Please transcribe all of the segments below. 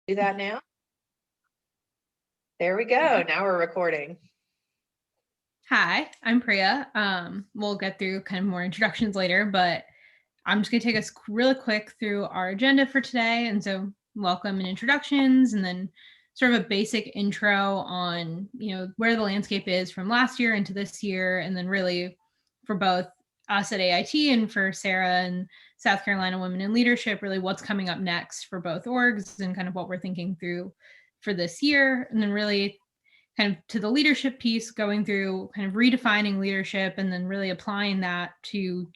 Do that now. There we go. Now we're recording. Hi, I'm Priya. We'll get through kind of more introductions later, but I'm just going to take us really quick through our agenda for today. And so welcome and introductions, and then sort of a basic intro on, where the landscape is from last year into this year. And then really for both us at AIT and for Sarah and South Carolina Women in Leadership, really what's coming up next for both orgs and kind of what we're thinking through for this year. And then really kind of to the leadership piece, going through kind of redefining leadership and then really applying that to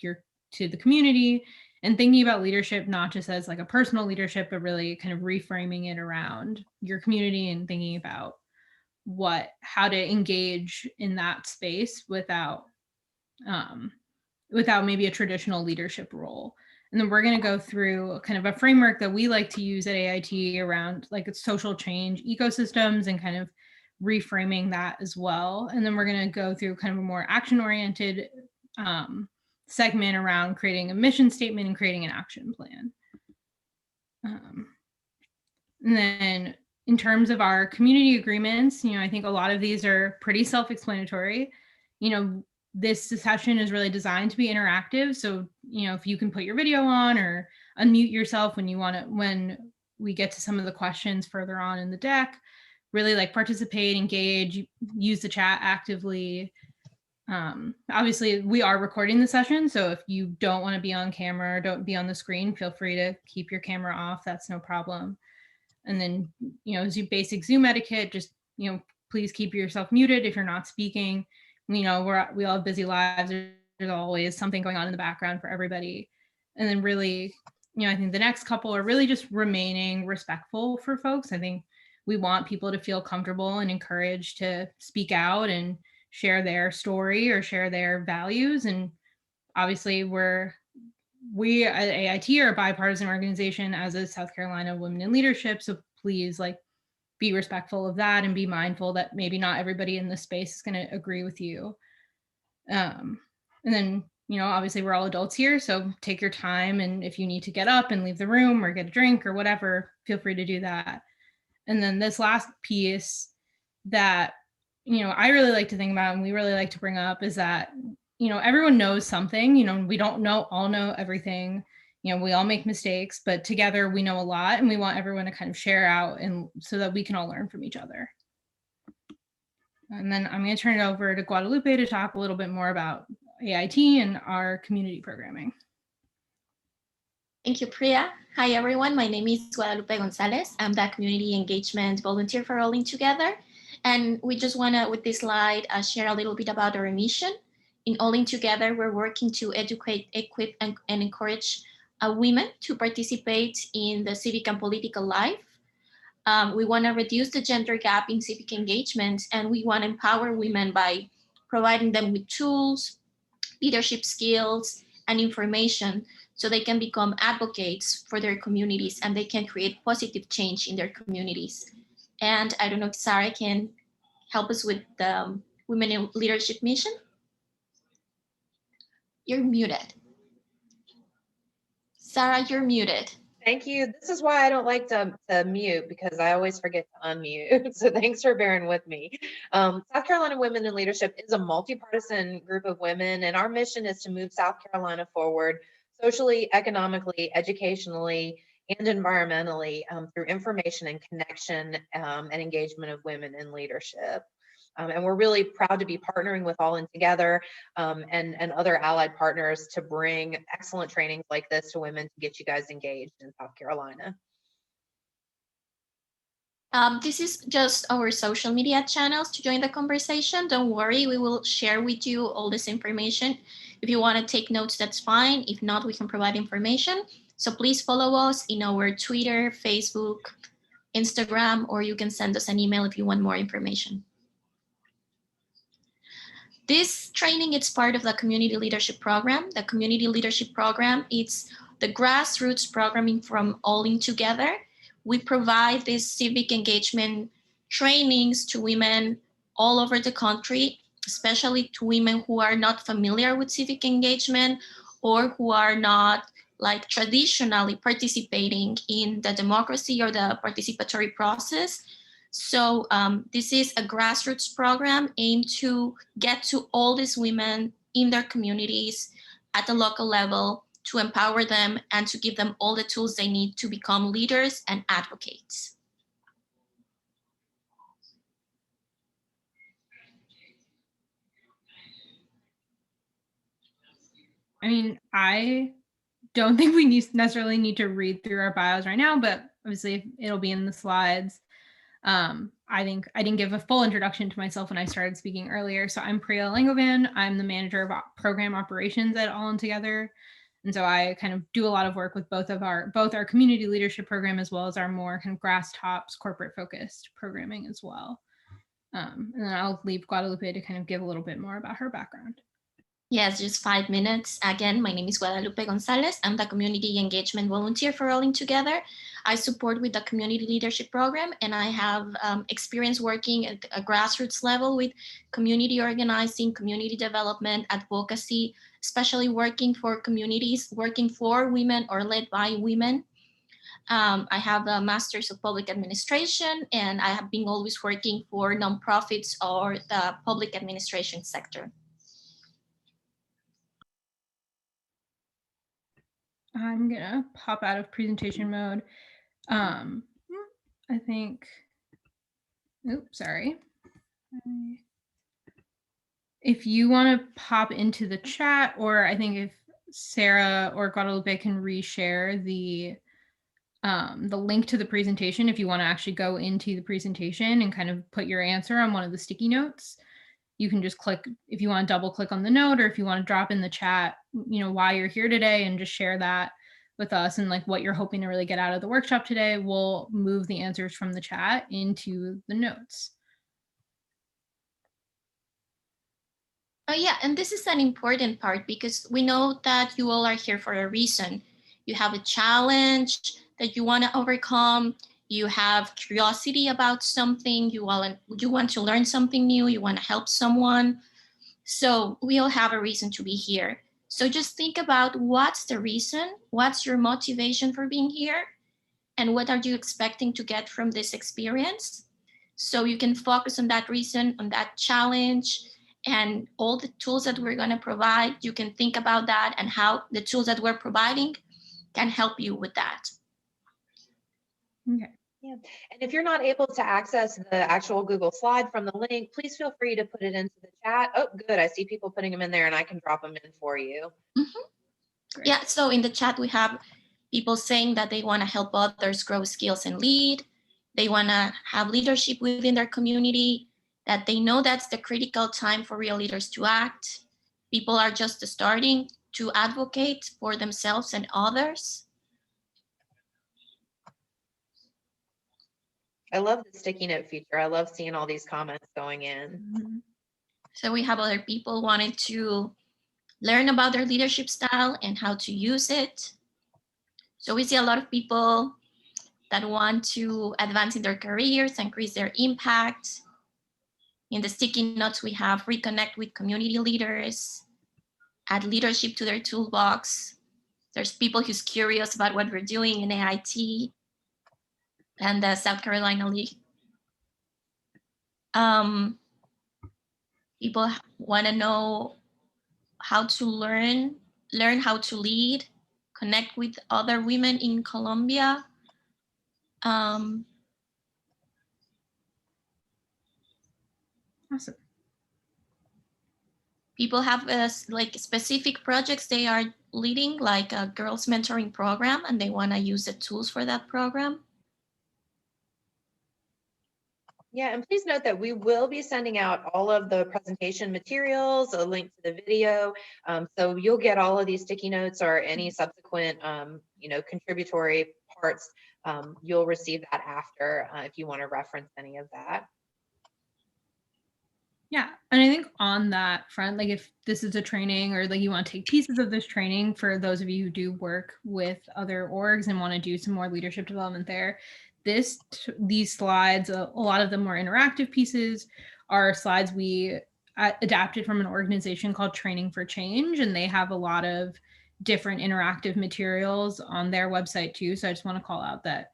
the community and thinking about leadership not just as like a personal leadership, but really kind of reframing it around your community and thinking about how to engage in that space without maybe a traditional leadership role. And then we're going to go through kind of a framework that we like to use at AIT around like social change ecosystems and kind of reframing that as well. And then we're going to go through kind of a more action-oriented segment around creating a mission statement and creating an action plan. And then in terms of our community agreements, I think a lot of these are pretty self-explanatory. This session is really designed to be interactive. So, if you can put your video on or unmute yourself when we get to some of the questions further on in the deck, really like participate, engage, use the chat actively. Obviously we are recording the session, so if you don't want to be on camera or don't be on the screen, feel free to keep your camera off. That's no problem. And then, basic Zoom etiquette, just, please keep yourself muted if you're not speaking. We all have busy lives. There's always something going on in the background for everybody. And then really, I think the next couple are really just remaining respectful for folks. I think we want people to feel comfortable and encouraged to speak out and share their story or share their values. And obviously we at AIT are a bipartisan organization, as is South Carolina Women in Leadership. So please be respectful of that and be mindful that maybe not everybody in this space is going to agree with you. And then, obviously we're all adults here, so take your time. And if you need to get up and leave the room or get a drink or whatever, feel free to do that. And then this last piece that, I really like to think about and we really like to bring up is that, everyone knows something. We don't all know everything. We all make mistakes, but together we know a lot, and we want everyone to kind of share out and so that we can all learn from each other. And then I'm going to turn it over to Guadalupe to talk a little bit more about AIT and our community programming. Thank you, Priya. Hi, everyone. My name is Guadalupe Gonzalez. I'm the Community Engagement Volunteer for All In Together. And we just want to, with this slide, share a little bit about our mission. In All In Together, we're working to educate, equip, and encourage women to participate in the civic and political life. We want to reduce the gender gap in civic engagement, and we want to empower women by providing them with tools, leadership skills, and information so they can become advocates for their communities and they can create positive change in their communities. And I don't know if Sarah can help us with the Women in Leadership mission. You're muted. Sarah, you're muted. Thank you. This is why I don't like to mute, because I always forget to unmute. So thanks for bearing with me. South Carolina Women in Leadership is a multi-partisan group of women, and our mission is to move South Carolina forward socially, economically, educationally, and environmentally through information and connection and engagement of women in leadership. And we're really proud to be partnering with All In Together and other allied partners to bring excellent trainings like this to women to get you guys engaged in South Carolina. This is just our social media channels to join the conversation. Don't worry, we will share with you all this information. If you want to take notes, that's fine. If not, we can provide information. So please follow us in our Twitter, Facebook, Instagram, or you can send us an email if you want more information. This training is part of the Community Leadership Program. The Community Leadership Program, it's the grassroots programming from All In Together. We provide these civic engagement trainings to women all over the country, especially to women who are not familiar with civic engagement or who are not like traditionally participating in the democracy or the participatory process. So this is a grassroots program aimed to get to all these women in their communities at the local level, to empower them and to give them all the tools they need to become leaders and advocates. I mean, I don't think we necessarily need to read through our bios right now, but obviously it'll be in the slides. I think I didn't give a full introduction to myself when I started speaking earlier. So I'm Priya Langovan. I'm the manager of program operations at All In Together. And so I kind of do a lot of work with both our community leadership program, as well as our more kind of grass tops corporate focused programming as well. And then I'll leave Guadalupe to kind of give a little bit more about her background. Yes, just 5 minutes. Again, my name is Guadalupe Gonzalez. I'm the community engagement volunteer for All In Together. I support with the community leadership program, and I have experience working at a grassroots level with community organizing, community development, advocacy, especially working for communities, working for women or led by women. I have a master's of public administration, and I have been always working for nonprofits or the public administration sector. I'm gonna pop out of presentation mode. I think, oops, sorry. If you want to pop into the chat, or I think if Sarah or Guadalupe can reshare the link to the presentation, if you want to actually go into the presentation and kind of put your answer on one of the sticky notes, you can just click, if you want to double click on the note, or if you want to drop in the chat, why you're here today, and just share that with us and like what you're hoping to really get out of the workshop today. We'll move the answers from the chat into the notes. Oh yeah, and this is an important part because we know that you all are here for a reason. You have a challenge that you want to overcome. You have curiosity about something. You want to learn something new. You want to help someone. So we all have a reason to be here. So just think about what's the reason, what's your motivation for being here, and what are you expecting to get from this experience? So you can focus on that reason, on that challenge, and all the tools that we're going to provide. You can think about that and how the tools that we're providing can help you with that. Okay. Yeah. And if you're not able to access the actual Google slide from the link, please feel free to put it into the chat. Oh, good. I see people putting them in there, and I can drop them in for you. Mm-hmm. Yeah. So in the chat, we have people saying that they want to help others grow skills and lead. They want to have leadership within their community, that they know that's the critical time for real leaders to act. People are just starting to advocate for themselves and others. I love the sticky note feature. I love seeing all these comments going in. Mm-hmm. So we have other people wanting to learn about their leadership style and how to use it. So we see a lot of people that want to advance in their careers, increase their impact. In the sticky notes, we have reconnect with community leaders, add leadership to their toolbox. There's people who's curious about what we're doing in AIT and the South Carolina League. People want to know how to learn how to lead, connect with other women in Colombia. Awesome. People have like specific projects they are leading, like a girls mentoring program, and they want to use the tools for that program. Yeah, and please note that we will be sending out all of the presentation materials, a link to the video. So you'll get all of these sticky notes or any subsequent, contributory parts. You'll receive that after if you want to reference any of that. Yeah, and I think on that front, like if this is a training or like you want to take pieces of this training, for those of you who do work with other orgs and want to do some more leadership development there, these slides, a lot of the more interactive pieces are slides we adapted from an organization called Training for Change, and they have a lot of different interactive materials on their website too. So I just want to call out that,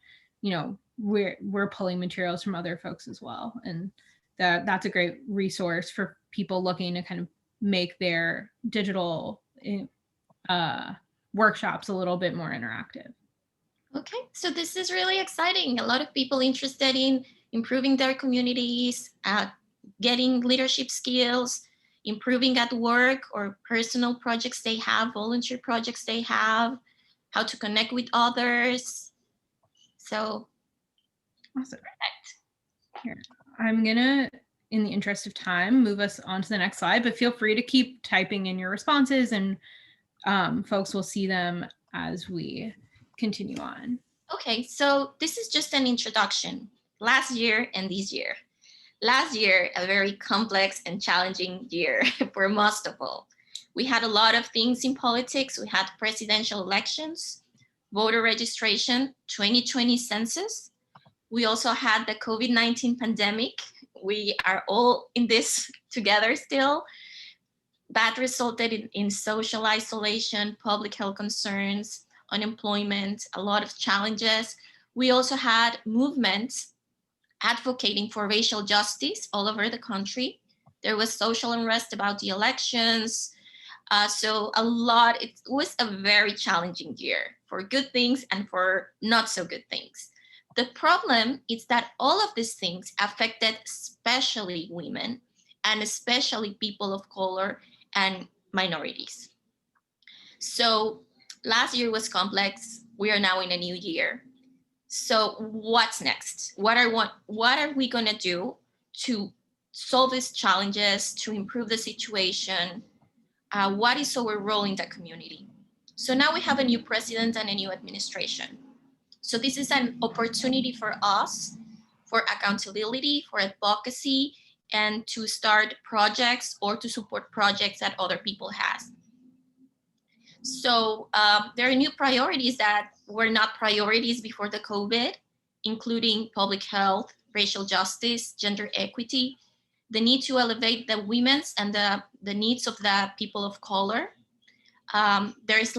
we're pulling materials from other folks as well. And that's a great resource for people looking to kind of make their digital workshops a little bit more interactive. Okay, so this is really exciting. A lot of people interested in improving their communities, getting leadership skills, improving at work or personal projects they have, volunteer projects they have, how to connect with others. So, awesome. Here, I'm gonna, in the interest of time, move us on to the next slide, but feel free to keep typing in your responses, and folks will see them as we continue on. Okay, so this is just an introduction. Last year and this year. Last year, a very complex and challenging year for most of all. We had a lot of things in politics. We had presidential elections, voter registration, 2020 census. We also had the COVID-19 pandemic. We are all in this together still. That resulted in social isolation, public health concerns, unemployment, a lot of challenges. We also had movements advocating for racial justice all over the country. There was social unrest about the elections. So it was a very challenging year for good things and for not so good things. The problem is that all of these things affected especially women and especially people of color and minorities. So last year was complex. We are now in a new year. So what's next? What are we going to do to solve these challenges, to improve the situation? What is our role in the community? So now we have a new president and a new administration. So this is an opportunity for us for accountability, for advocacy, and to start projects or to support projects that other people have. So there are new priorities that were not priorities before the COVID, including public health, racial justice, gender equity, the need to elevate the women's and the needs of the people of color. There is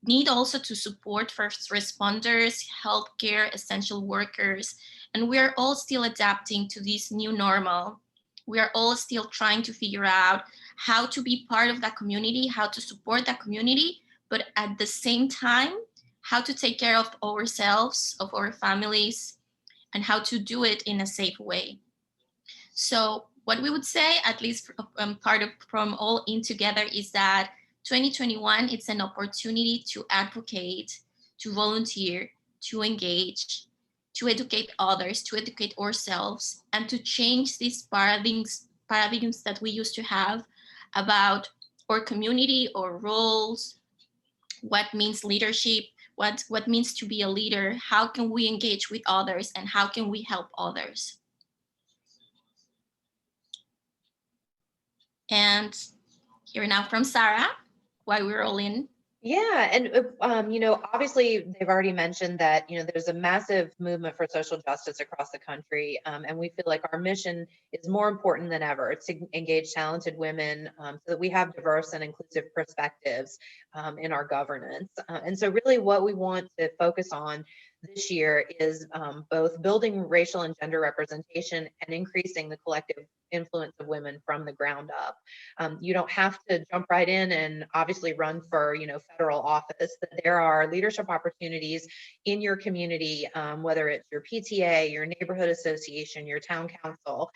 need also to support first responders, healthcare, essential workers, and we are all still adapting to this new normal. We are all still trying to figure out how to be part of that community, how to support that community, but at the same time, how to take care of ourselves, of our families, and how to do it in a safe way. So what we would say, at least from all in together, is that 2021, it's an opportunity to advocate, to volunteer, to engage, to educate others, to educate ourselves, and to change these paradigms that we used to have about our community, our roles, what means leadership, what means to be a leader, how can we engage with others, and how can we help others. And here now from Sarah, why we're all in. Yeah, and obviously they've already mentioned that there's a massive movement for social justice across the country, and we feel like our mission is more important than ever to engage talented women so that we have diverse and inclusive perspectives in our governance. And so really what we want to focus on this year is both building racial and gender representation and increasing the collective influence of women from the ground up. You don't have to jump right in and obviously run for federal office. There are leadership opportunities in your community, whether it's your PTA, your neighborhood association, your town council,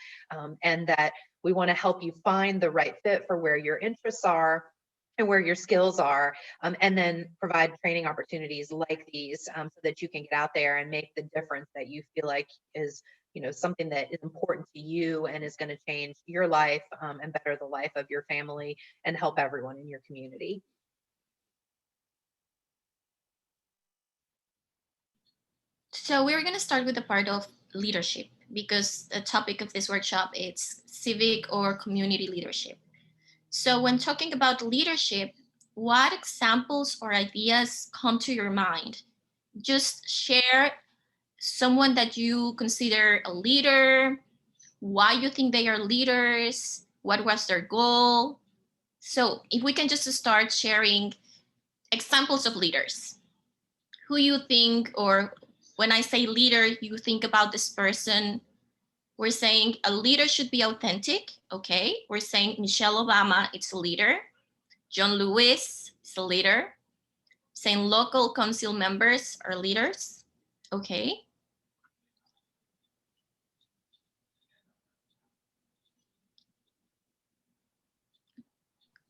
and that we want to help you find the right fit for where your interests are and where your skills are, and then provide training opportunities like these so that you can get out there and make the difference that you feel like is something that is important to you and is going to change your life and better the life of your family and help everyone in your community. So we're going to start with the part of leadership, because the topic of this workshop is civic or community leadership. So when talking about leadership, what examples or ideas come to your mind? Just share someone that you consider a leader, why you think they are leaders, what was their goal. So if we can just start sharing examples of leaders. Who you think, or when I say leader, you think about this person. We're saying a leader should be authentic. Okay. We're saying Michelle Obama, it's a leader. John Lewis is a leader. Saying local council members are leaders. Okay.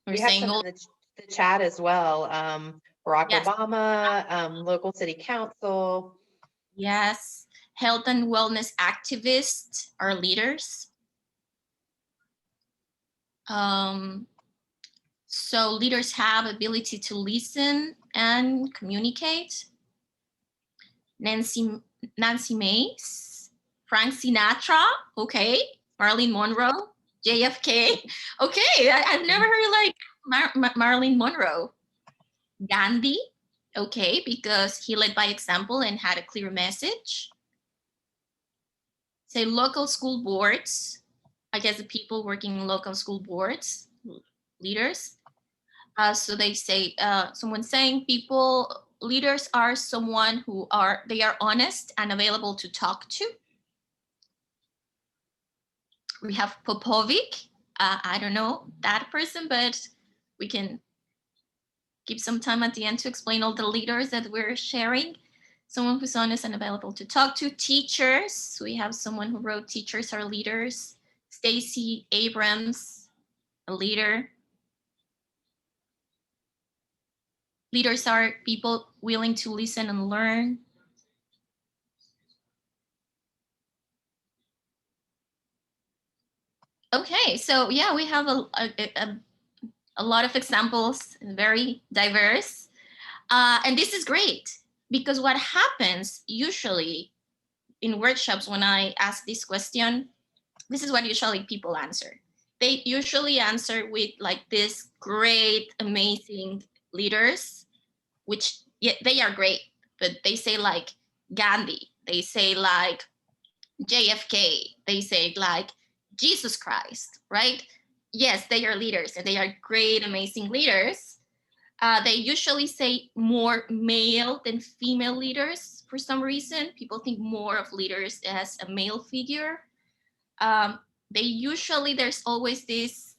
We're We have saying some all, in the chat as well. Barack yes, Obama, local city council. yes. Health and wellness activists are leaders. So leaders have ability to listen and communicate. Nancy Mace, Frank Sinatra, okay, Marilyn Monroe, JFK, okay. I've never heard like Marilyn Monroe. Gandhi, okay, because he led by example and had a clear message. Say local school boards, I guess the people working in local school boards, leaders. So they say, someone saying leaders are someone they are honest and available to talk to. We have Popovic. I don't know that person, but we can give some time at the end to explain all the leaders that we're sharing. Someone who's honest and available to talk to. Teachers. We have someone who wrote Teachers Are Leaders. Stacey Abrams, a leader. Leaders are people willing to listen and learn. Okay, so yeah, we have a lot of examples, very diverse. And this is great because what happens usually in workshops when I ask this question, this is what usually people answer. They usually answer with like this great, amazing leaders, which yeah, they are great, but they say like Gandhi, they say like JFK, they say like Jesus Christ, right? Yes, they are leaders and they are great, amazing leaders. They usually say more male than female leaders for some reason. People think more of leaders as a male figure. There's always this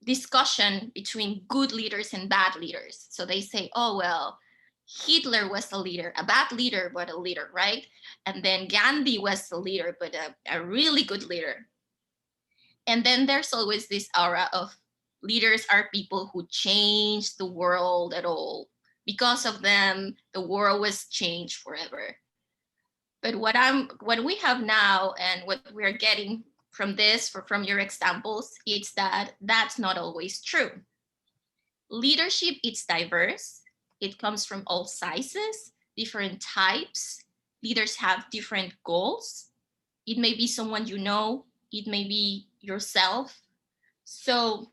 discussion between good leaders and bad leaders. So they say, oh, well, Hitler was a leader, a bad leader, but a leader, right? And then Gandhi was a leader, but a really good leader. And then there's always this aura of leaders are people who change the world at all. Because of them, the world was changed forever. But what we have now and what we're getting from from your examples, it's that that's not always true. Leadership is diverse. It comes from all sizes, different types. Leaders have different goals. It may be someone you know, it may be yourself. So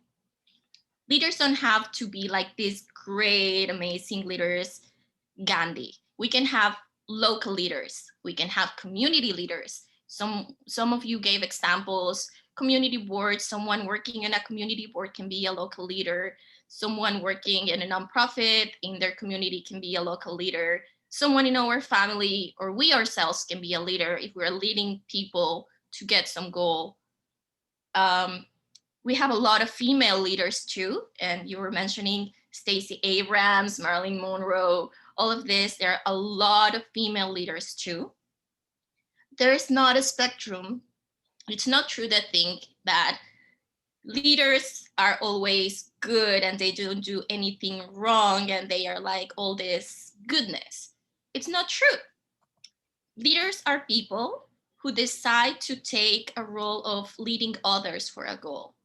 leaders don't have to be like these great, amazing leaders, Gandhi. We can have local leaders. We can have community leaders. Some of you gave examples, community boards, someone working in a community board can be a local leader. Someone working in a nonprofit in their community can be a local leader. Someone in our family or we ourselves can be a leader if we're leading people to get some goal. We have a lot of female leaders too. And you were mentioning Stacey Abrams, Marilyn Monroe, all of this. There are a lot of female leaders too. There's not a spectrum. It's not true to think that leaders are always good and they don't do anything wrong and they are like all this goodness. It's not true. Leaders are people who decide to take a role of leading others for a goal.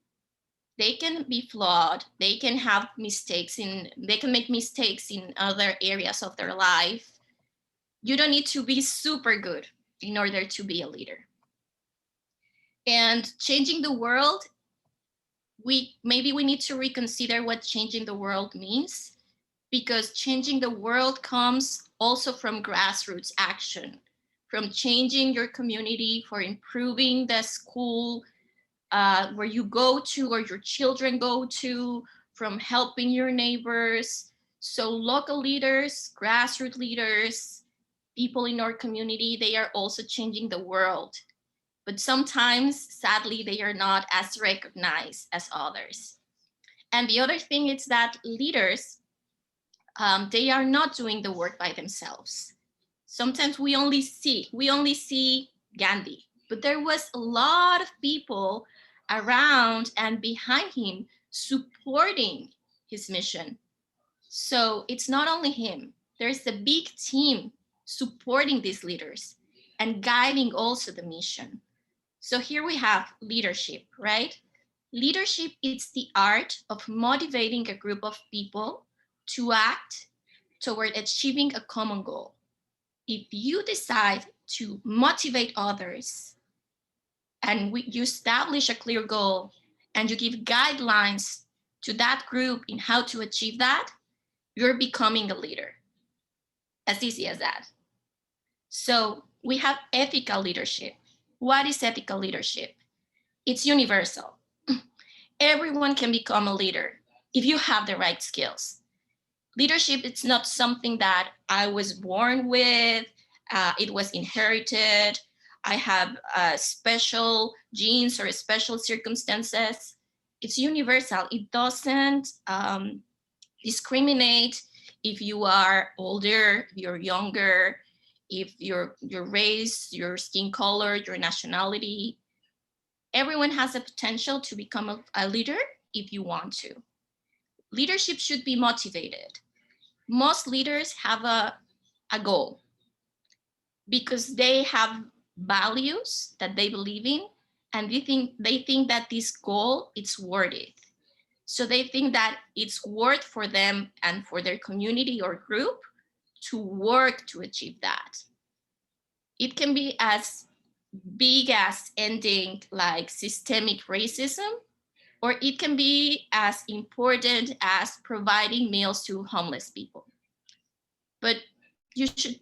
They can be flawed, they can have mistakes they can make mistakes in other areas of their life. You don't need to be super good in order to be a leader. And changing the world, maybe we need to reconsider what changing the world means, because changing the world comes also from grassroots action, from changing your community, for improving the school where you go to or your children go to, from helping your neighbors. So local leaders, grassroots leaders, people in our community, they are also changing the world. But sometimes, sadly, they are not as recognized as others. And the other thing is that leaders, they are not doing the work by themselves. Sometimes we only see Gandhi, but there was a lot of people around and behind him supporting his mission. So it's not only him, there's a big team supporting these leaders and guiding also the mission. So here we have leadership, right? Leadership is the art of motivating a group of people to act toward achieving a common goal. If you decide to motivate others and you establish a clear goal and you give guidelines to that group in how to achieve that, you're becoming a leader. As easy as that. So we have ethical leadership. What is ethical leadership? It's universal. Everyone can become a leader if you have the right skills. Leadership, it's not something that I was born with, it was inherited, I have special genes or special circumstances. It's universal. It doesn't discriminate if you are older, you're younger, if your race, your skin color, your nationality. Everyone has a potential to become a leader if you want to. Leadership should be motivated. Most leaders have a goal because they have values that they believe in, and they think that this goal is worth it. So they think that it's worth for them and for their community or group to work to achieve that. It can be as big as ending like systemic racism, or it can be as important as providing meals to homeless people. But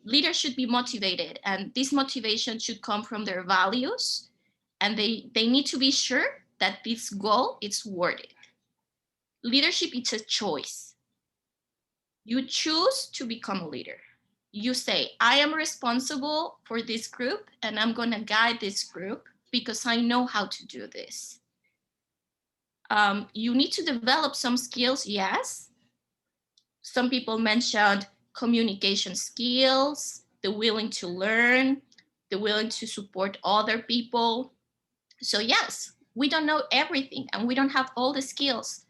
leaders should be motivated, and this motivation should come from their values, and they need to be sure that this goal is worth it. Leadership is a choice. You choose to become a leader. You say, I am responsible for this group and I'm going to guide this group because I know how to do this. You need to develop some skills, yes. Some people mentioned communication skills, the willing to learn, the willing to support other people. So yes, we don't know everything and we don't have all the skills,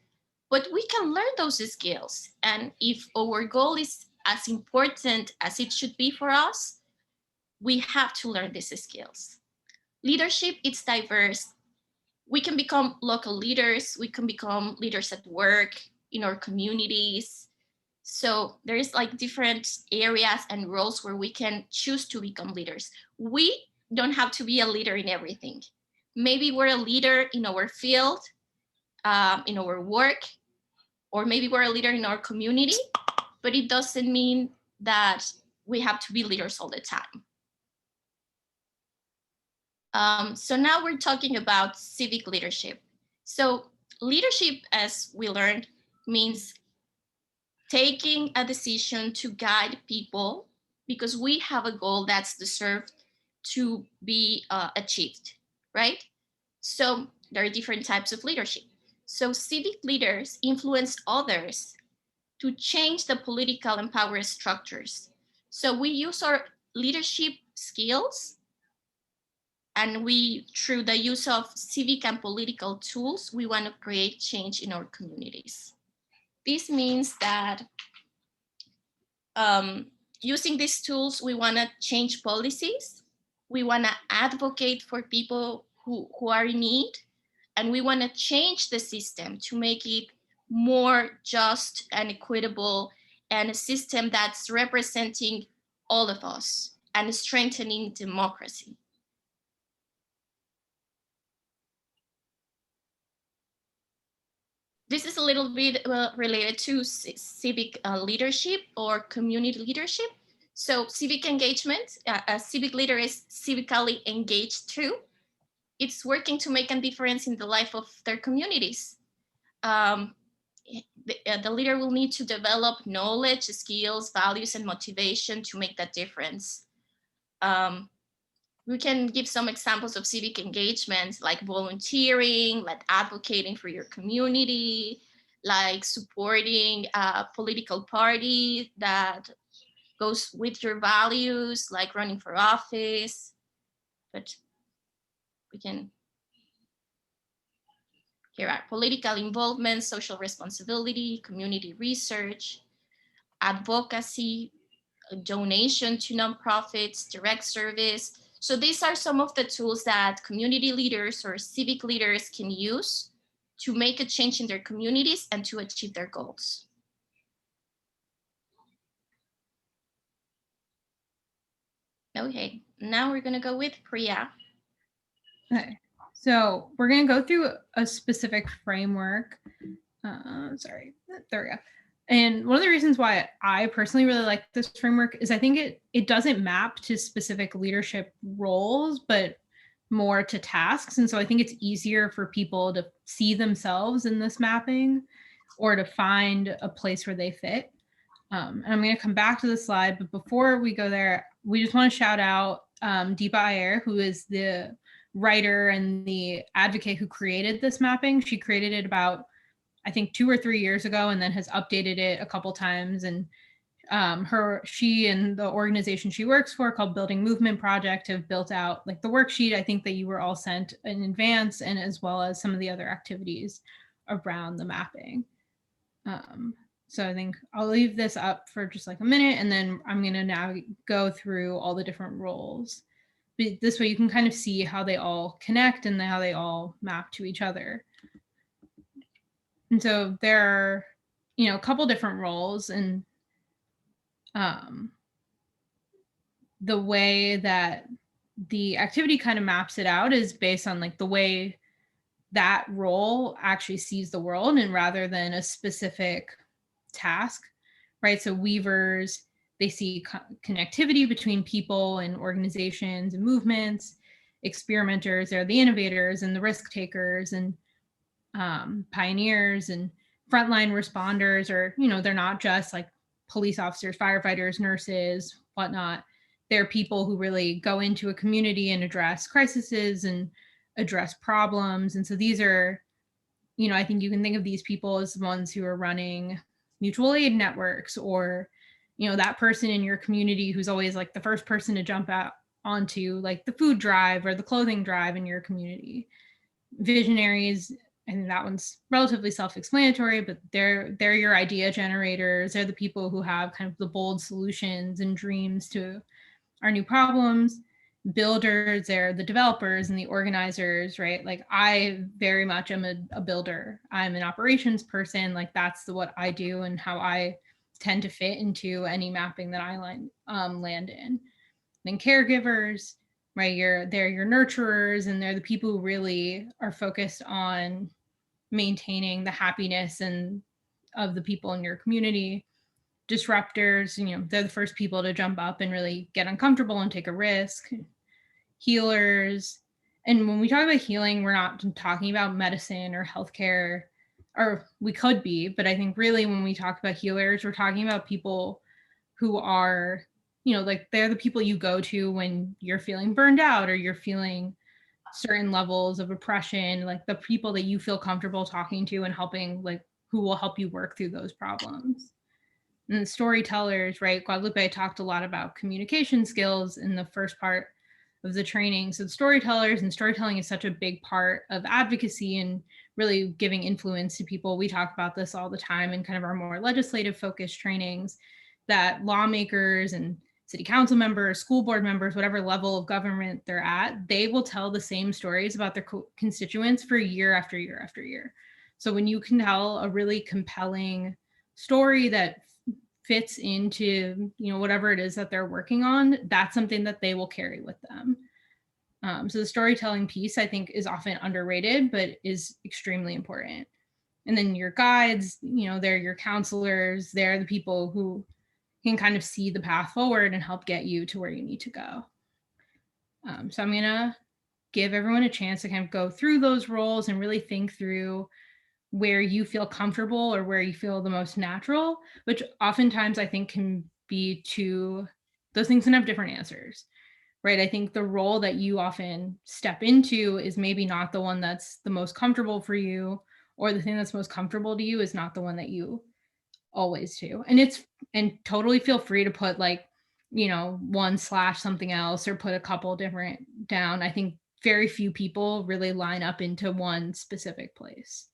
but we can learn those skills. And if our goal is as important as it should be for us, we have to learn these skills. Leadership is diverse. We can become local leaders. We can become leaders at work, in our communities. So there's like different areas and roles where we can choose to become leaders. We don't have to be a leader in everything. Maybe we're a leader in our field, in our work, or maybe we're a leader in our community, but it doesn't mean that we have to be leaders all the time. So now we're talking about civic leadership. So leadership, as we learned, means taking a decision to guide people because we have a goal that's deserved to be achieved, right? So there are different types of leadership. So civic leaders influence others to change the political and power structures. So we use our leadership skills, and through the use of civic and political tools, we want to create change in our communities. This means that using these tools, we want to change policies, we want to advocate for people who are in need, and we want to change the system to make it more just and equitable, and a system that's representing all of us and strengthening democracy. This is a little bit related to civic leadership or community leadership. So civic engagement, a civic leader is civically engaged too. It's working to make a difference in the life of their communities. the leader will need to develop knowledge, skills, values, and motivation to make that difference. We can give some examples of civic engagements, like volunteering, like advocating for your community, like supporting a political party that goes with your values, like running for office. But we can, here are political involvement, social responsibility, community research, advocacy, donation to nonprofits, direct service. So these are some of the tools that community leaders or civic leaders can use to make a change in their communities and to achieve their goals. Okay, now we're gonna go with Priya. Okay, so we're going to go through a specific framework. Sorry, there we go. And one of the reasons why I personally really like this framework is I think it doesn't map to specific leadership roles, but more to tasks. And so I think it's easier for people to see themselves in this mapping or to find a place where they fit. And I'm going to come back to the slide, but before we go there, we just want to shout out Deepa Iyer, who is the writer and the advocate who created this mapping. She created it about, I think, 2 or 3 years ago, and then has updated it a couple times. And she and the organization she works for, called Building Movement Project, have built out like the worksheet I think that you were all sent in advance, and as well as some of the other activities around the mapping. So I think I'll leave this up for just like a minute, and then I'm going to now go through all the different roles. But this way you can kind of see how they all connect and how they all map to each other. And so there are, a couple different roles, and the way that the activity kind of maps it out is based on like the way that role actually sees the world, and rather than a specific task, right? So weavers, they see connectivity between people and organizations and movements. Experimenters, they're the innovators and the risk takers and pioneers, and frontline responders, or, they're not just like police officers, firefighters, nurses, whatnot. They're people who really go into a community and address crises and address problems. And so these are, I think you can think of these people as the ones who are running mutual aid networks, or, that person in your community who's always like the first person to jump out onto like the food drive or the clothing drive in your community. Visionaries, I think that one's relatively self-explanatory, but they're your idea generators. They're the people who have kind of the bold solutions and dreams to our new problems. Builders, they're the developers and the organizers, right? Like I very much am a builder. I'm an operations person. Like that's what I do and how I tend to fit into any mapping that I land in. Then caregivers, right? They're your nurturers, and they're the people who really are focused on maintaining the happiness and of the people in your community. Disruptors, they're the first people to jump up and really get uncomfortable and take a risk. Healers, and when we talk about healing, we're not talking about medicine or healthcare, or we could be, but I think really when we talk about healers, we're talking about people who are, like they're the people you go to when you're feeling burned out or you're feeling certain levels of oppression, like the people that you feel comfortable talking to and helping, like who will help you work through those problems. And the storytellers, right? Guadalupe talked a lot about communication skills in the first part of the training. So the storytellers, and storytelling is such a big part of advocacy and really giving influence to people. We talk about this all the time in kind of our more legislative focused trainings, that lawmakers and city council members, school board members, whatever level of government they're at, they will tell the same stories about their constituents for year after year after year. So when you can tell a really compelling story that fits into, whatever it is that they're working on, that's something that they will carry with them. So the storytelling piece, I think, is often underrated, but is extremely important. And then your guides, they're your counselors. They're the people who can kind of see the path forward and help get you to where you need to go. So I'm gonna give everyone a chance to kind of go through those roles and really think through where you feel comfortable or where you feel the most natural, which oftentimes I think can be those things can have different answers, right? I think the role that you often step into is maybe not the one that's the most comfortable for you, or the thing that's most comfortable to you is not the one that you always do. And totally feel free to put like, one slash something else or put a couple different down. I think very few people really line up into one specific place.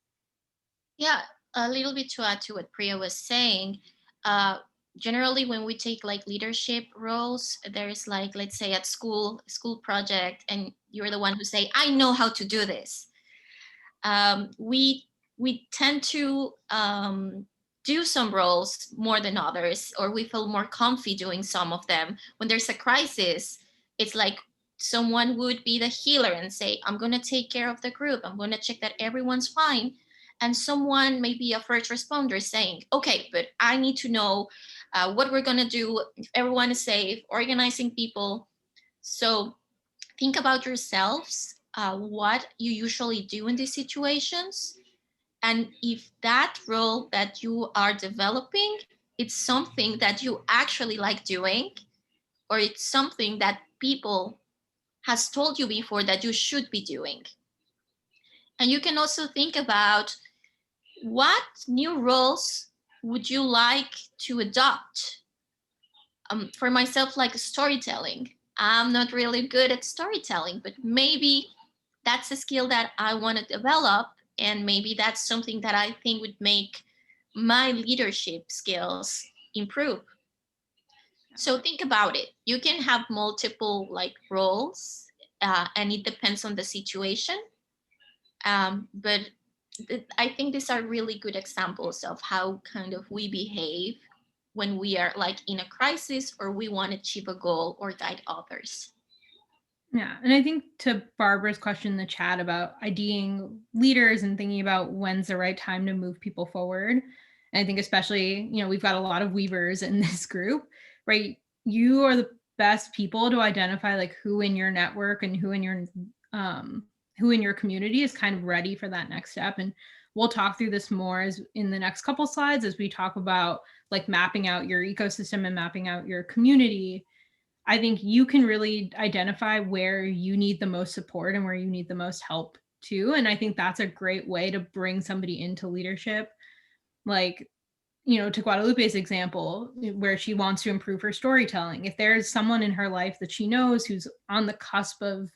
Yeah, a little bit to add to what Priya was saying. Uh, Generally, when we take like leadership roles, there's like, let's say at school project, and you're the one who say, "I know how to do this." We tend to do some roles more than others, or we feel more comfy doing some of them. When there's a crisis, it's like someone would be the healer and say, "I'm going to take care of the group. I'm going to check that everyone's fine." And someone, maybe a first responder, saying, "Okay, but I need to know what we're going to do if everyone is safe," organizing people. So think about yourselves, what you usually do in these situations. And if that role that you are developing, it's something that you actually like doing, or it's something that people has told you before that you should be doing. And you can also think about what new roles would you like to adopt. For myself, like storytelling, I'm not really good at storytelling, but maybe that's a skill that I want to develop. And maybe that's something that I think would make my leadership skills improve. So think about it. You can have multiple like roles, and it depends on the situation. But I think these are really good examples of how kind of we behave when we are like in a crisis or we want to achieve a goal or guide others. Yeah. And I think to Barbara's question in the chat about IDing leaders and thinking about when's the right time to move people forward. And I think especially, we've got a lot of weavers in this group, right? You are the best people to identify like who in your network and who in your community is kind of ready for that next step. And we'll talk through this more as in the next couple slides as we talk about like mapping out your ecosystem and mapping out your community. I think you can really identify where you need the most support and where you need the most help too. And I think that's a great way to bring somebody into leadership. Like, to Guadalupe's example, where she wants to improve her storytelling. If there's someone in her life that she knows who's on the cusp of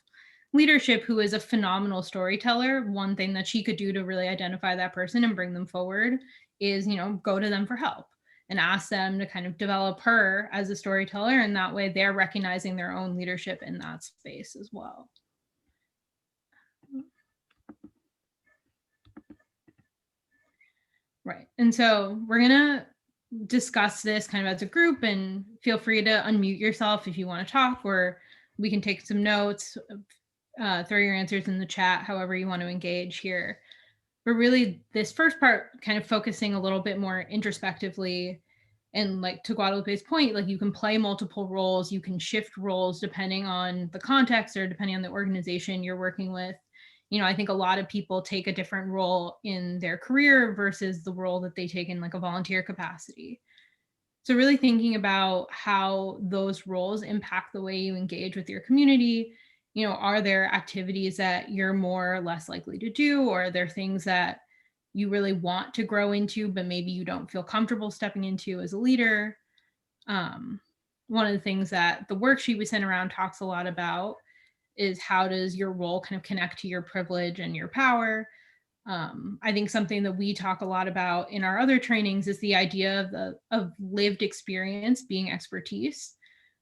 leadership who is a phenomenal storyteller, one thing that she could do to really identify that person and bring them forward is, go to them for help and ask them to kind of develop her as a storyteller. And that way they're recognizing their own leadership in that space as well. Right. And so we're going to discuss this kind of as a group, and feel free to unmute yourself if you want to talk, or we can take some notes, throw your answers in the chat, however you want to engage here. But really this first part kind of focusing a little bit more introspectively, and like to Guadalupe's point, like you can play multiple roles, you can shift roles depending on the context or depending on the organization you're working with. I think a lot of people take a different role in their career versus the role that they take in like a volunteer capacity. So really thinking about how those roles impact the way you engage with your community. Are there activities that you're more or less likely to do, or are there things that you really want to grow into, but maybe you don't feel comfortable stepping into as a leader? One of the things that the worksheet we sent around talks a lot about is how does your role kind of connect to your privilege and your power? I think something that we talk a lot about in our other trainings is the idea of lived experience being expertise,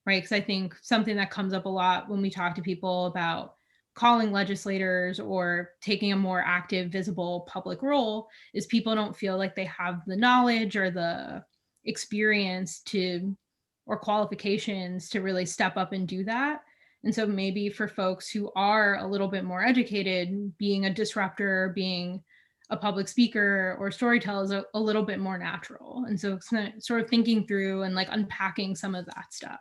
right? Because I think something that comes up a lot when we talk to people about calling legislators or taking a more active, visible public role is people don't feel like they have the knowledge or the experience or qualifications to really step up and do that. And so maybe for folks who are a little bit more educated, being a disruptor, being a public speaker or storyteller is a little bit more natural. And so sort of thinking through and like unpacking some of that stuff.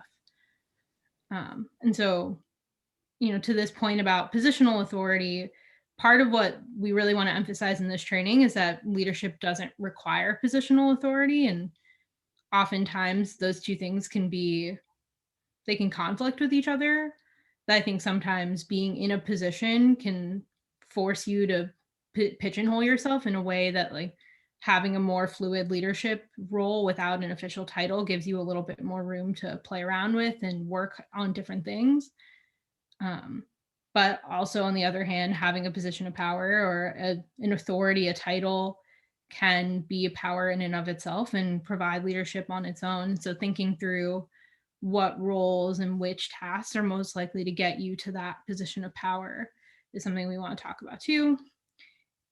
And so, to this point about positional authority, part of what we really want to emphasize in this training is that leadership doesn't require positional authority, and oftentimes those two things they can conflict with each other. But I think sometimes being in a position can force you to pigeonhole yourself in a way that, like, having a more fluid leadership role without an official title gives you a little bit more room to play around with and work on different things. But also, on the other hand, having a position of power or an authority, a title, can be a power in and of itself and provide leadership on its own. So thinking through what roles and which tasks are most likely to get you to that position of power is something we want to talk about too.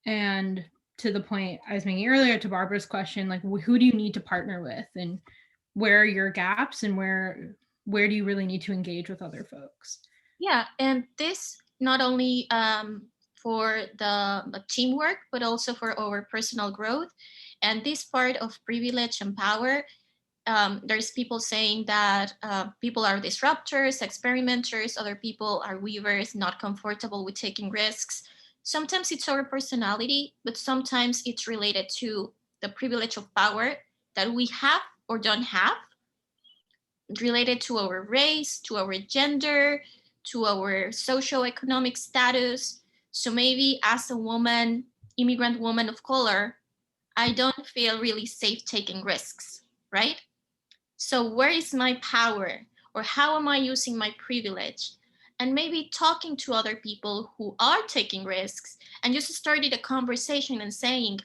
And to the point I was making earlier, to Barbara's question, like, who do you need to partner with, and where are your gaps, and where do you really need to engage with other folks? Yeah, and this not only for the teamwork, but also for our personal growth. And this part of privilege and power, there's people saying that people are disruptors, experimenters, other people are weavers, not comfortable with taking risks. Sometimes it's our personality, but sometimes it's related to the privilege of power that we have or don't have, related to our race, to our gender, to our socioeconomic status. So maybe as a woman, immigrant woman of color, I don't feel really safe taking risks, right? So where is my power, or how am I using my privilege? And maybe talking to other people who are taking risks and just started a conversation and saying,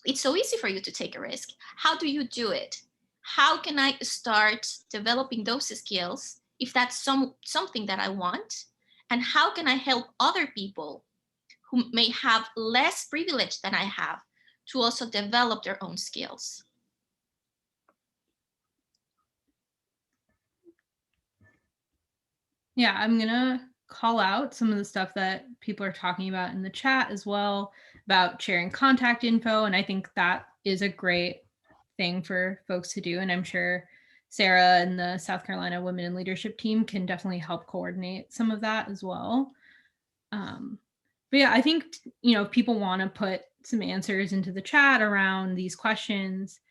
it's so easy for you to take a risk. How do you do it? How can I start developing those skills if that's something that I want? And how can I help other people who may have less privilege than I have to also develop their own skills? Yeah, I'm gonna call out some of the stuff that people are talking about in the chat as well, about sharing contact info. And I think that is a great thing for folks to do. And I'm sure Sarah and the South Carolina Women in Leadership team can definitely help coordinate some of that as well. But yeah, I think, if people want to put some answers into the chat around these questions,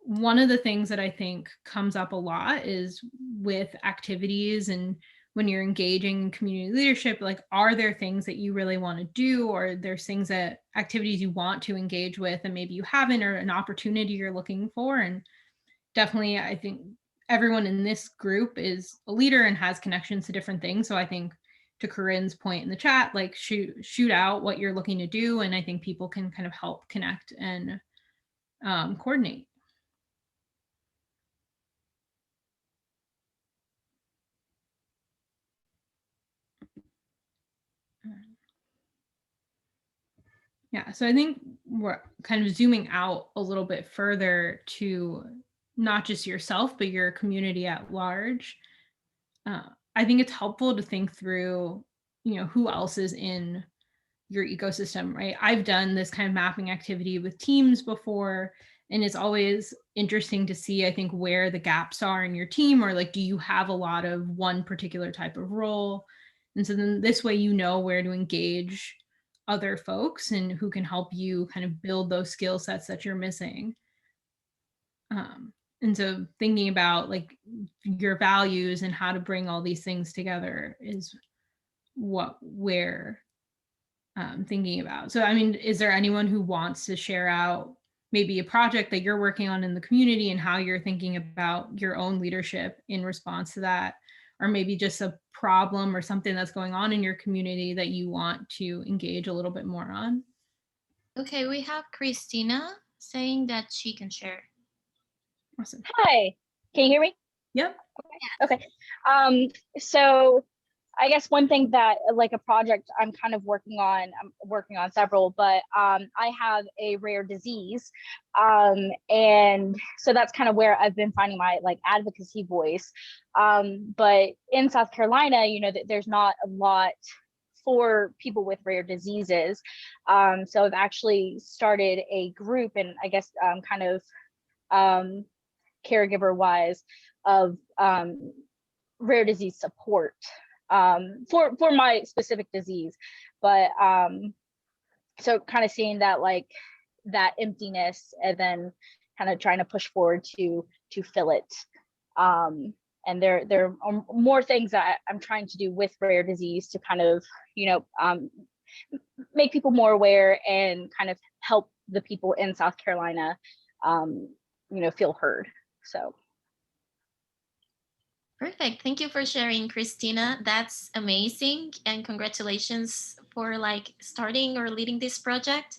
one of the things that I think comes up a lot is with activities, and when you're engaging in community leadership, like, are there things that you really want to do, or there's things that activities you want to engage with and maybe you haven't, or an opportunity you're looking for. And definitely, I think everyone in this group is a leader and has connections to different things. So I think, to Corinne's point in the chat, like, shoot out what you're looking to do, and I think people can kind of help connect and coordinate. Yeah, so I think we're kind of zooming out a little bit further to not just yourself, but your community at large. I think it's helpful to think through, who else is in your ecosystem, right? I've done this kind of mapping activity with teams before, and it's always interesting to see, I think, where the gaps are in your team, or like, do you have a lot of one particular type of role? And so then this way, where to engage other folks and who can help you kind of build those skill sets that you're missing. And so thinking about, like, your values and how to bring all these things together is what we're thinking about. So, I mean, is there anyone who wants to share out maybe a project that you're working on in the community and how you're thinking about your own leadership in response to that? Or maybe just a problem or something that's going on in your community that you want to engage a little bit more on? Okay, we have Christina saying that she can share. Awesome. Hi, can you hear me? Yep. Okay. So I guess one thing that, like, a project I'm kind of working on several, but I have a rare disease. And so that's kind of where I've been finding my, like, advocacy voice. But in South Carolina, there's not a lot for people with rare diseases. So I've actually started a group, and I guess kind of caregiver wise, of rare disease support. for my specific disease. But so kind of seeing that, like, that emptiness, and then kind of trying to push forward to fill it. And there are more things that I'm trying to do with rare disease to kind of, make people more aware and kind of help the people in South Carolina, feel heard. So. Perfect. Thank you for sharing, Christina. That's amazing. And congratulations for like starting or leading this project.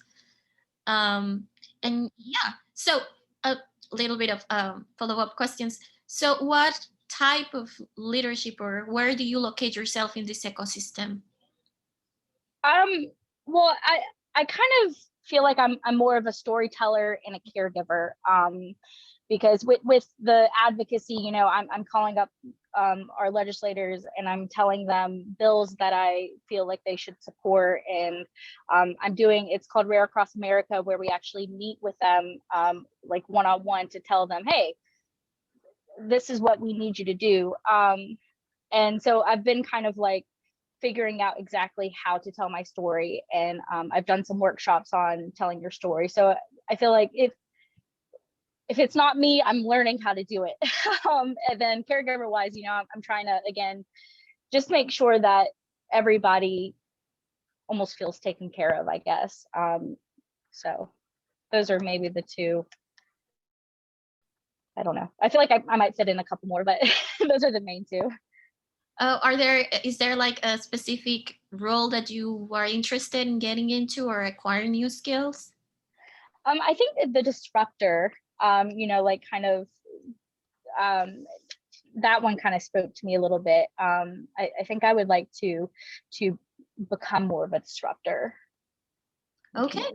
And yeah, so a little bit of follow-up questions. So what type of leadership, or where do you locate yourself in this ecosystem? Well, I kind of feel like I'm more of a storyteller and a caregiver. Because with the advocacy, I'm calling up our legislators, and I'm telling them bills that I feel like they should support. And I'm doing, it's called Rare Across America, where we actually meet with them like one-on-one to tell them, hey, this is what we need you to do. And so I've been kind of like figuring out exactly how to tell my story. And I've done some workshops on telling your story. So I feel like if it's not me, I'm learning how to do it. And then caregiver wise, I'm trying to, again, just make sure that everybody almost feels taken care of, I guess. So those are maybe the two. I don't know. I feel like I might fit in a couple more, but those are the main two. Is there like a specific role that you are interested in getting into or acquiring new skills? I think the disruptor, like kind of, that one kind of spoke to me a little bit. I think I would like to become more of a disruptor. Okay.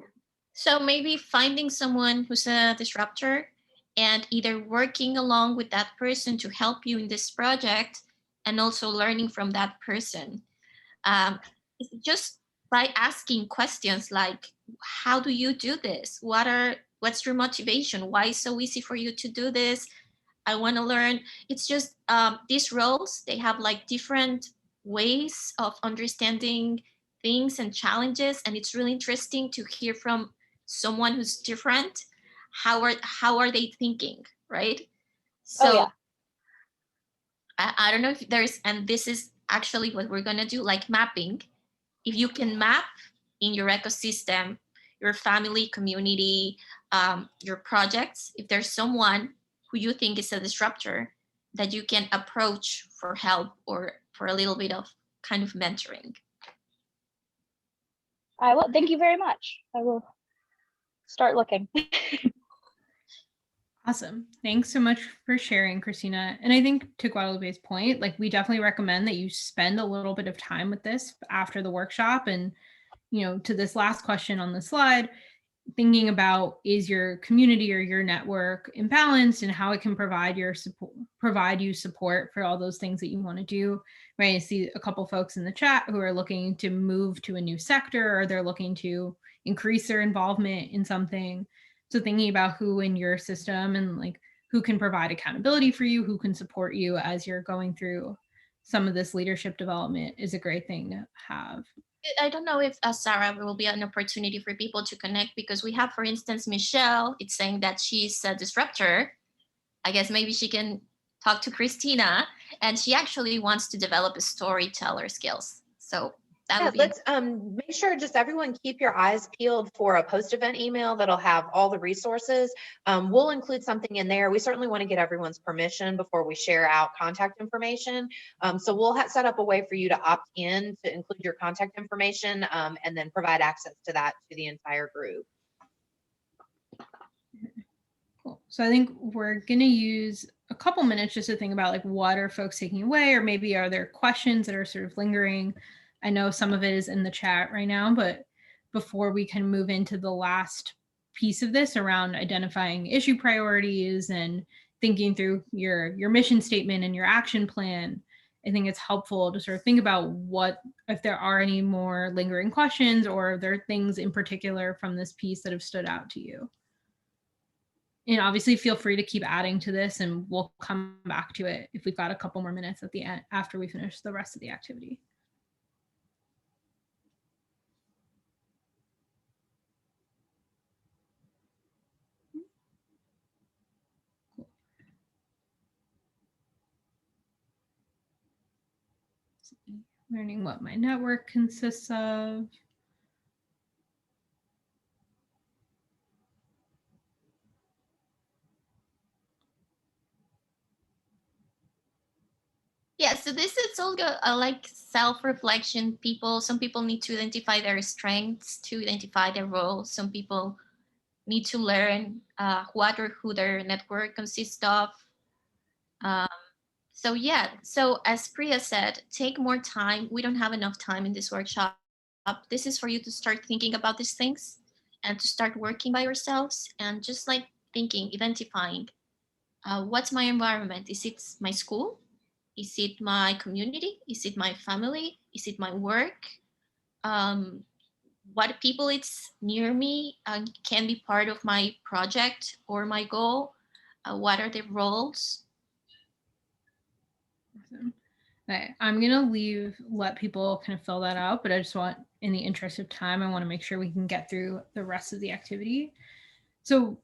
So maybe finding someone who's a disruptor and either working along with that person to help you in this project and also learning from that person. Just by asking questions like, how do you do this? What's your motivation? Why is it so easy for you to do this? I want to learn. It's just these roles, they have like different ways of understanding things and challenges. And it's really interesting to hear from someone who's different. How are they thinking, right? So yeah. I don't know if there's, and this is actually what we're going to do, like mapping. If you can map in your ecosystem, your family, community, your projects, if there's someone who you think is a disruptor that you can approach for help or for a little bit of kind of mentoring. I will. Thank you very much. I will start looking. Awesome. Thanks so much for sharing, Christina. And I think to Guadalupe's point, like we definitely recommend that you spend a little bit of time with this after the workshop. And, to this last question on the slide, thinking about, is your community or your network imbalanced, and how it can provide you support for all those things that you want to do, right? I see a couple folks in the chat who are looking to move to a new sector, or they're looking to increase their involvement in something. So thinking about who in your system and like who can provide accountability for you, who can support you as you're going through some of this leadership development is a great thing to have. I don't know if Sarah will be an opportunity for people to connect, because we have, for instance, Michelle, it's saying that she's a disruptor. I guess maybe she can talk to Christina, and she actually wants to develop a storyteller skills. So that would be let's make sure just everyone keep your eyes peeled for a post-event email that'll have all the resources. We'll include something in there. We certainly want to get everyone's permission before we share out contact information. So we'll set up a way for you to opt in to include your contact information and then provide access to that to the entire group. Cool. So I think we're going to use a couple minutes just to think about like, what are folks taking away, or maybe are there questions that are sort of lingering? I know some of it is in the chat right now, but before we can move into the last piece of this around identifying issue priorities and thinking through your mission statement and your action plan, I think it's helpful to sort of think about what, if there are any more lingering questions, or if there are things in particular from this piece that have stood out to you. And obviously feel free to keep adding to this, and we'll come back to it if we've got a couple more minutes at the end after we finish the rest of the activity. Learning what my network consists of. Yeah, so this is all like self-reflection. Some people need to identify their strengths, to identify their roles. Some people need to learn what or who their network consists of. Um, so yeah, so as Priya said, take more time. We don't have enough time in this workshop. This is for you to start thinking about these things and to start working by yourselves and just like thinking, identifying what's my environment? Is it my school? Is it my community? Is it my family? Is it my work? Um, what people it's near me can be part of my project or my goal? What are the roles? Awesome. Okay, I'm gonna let people kind of fill that out, but I just want, in the interest of time, I want to make sure we can get through the rest of the activity. So,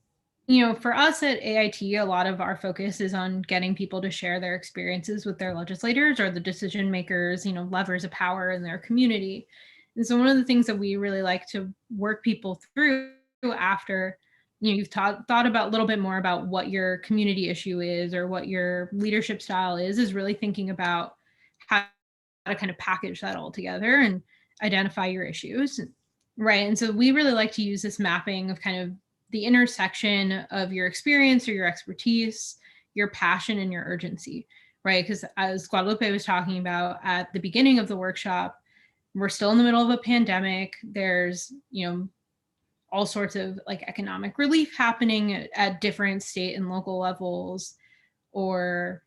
for us at AIT, a lot of our focus is on getting people to share their experiences with their legislators or the decision makers, levers of power in their community. And so one of the things that we really like to work people through after you've thought about a little bit more about what your community issue is or what your leadership style is really thinking about how to kind of package that all together and identify your issues. Right. And so we really like to use this mapping of kind of the intersection of your experience or your expertise, your passion, and your urgency, right? Because as Guadalupe was talking about at the beginning of the workshop, we're still in the middle of a pandemic. There's, all sorts of like economic relief happening at different state and local levels, or,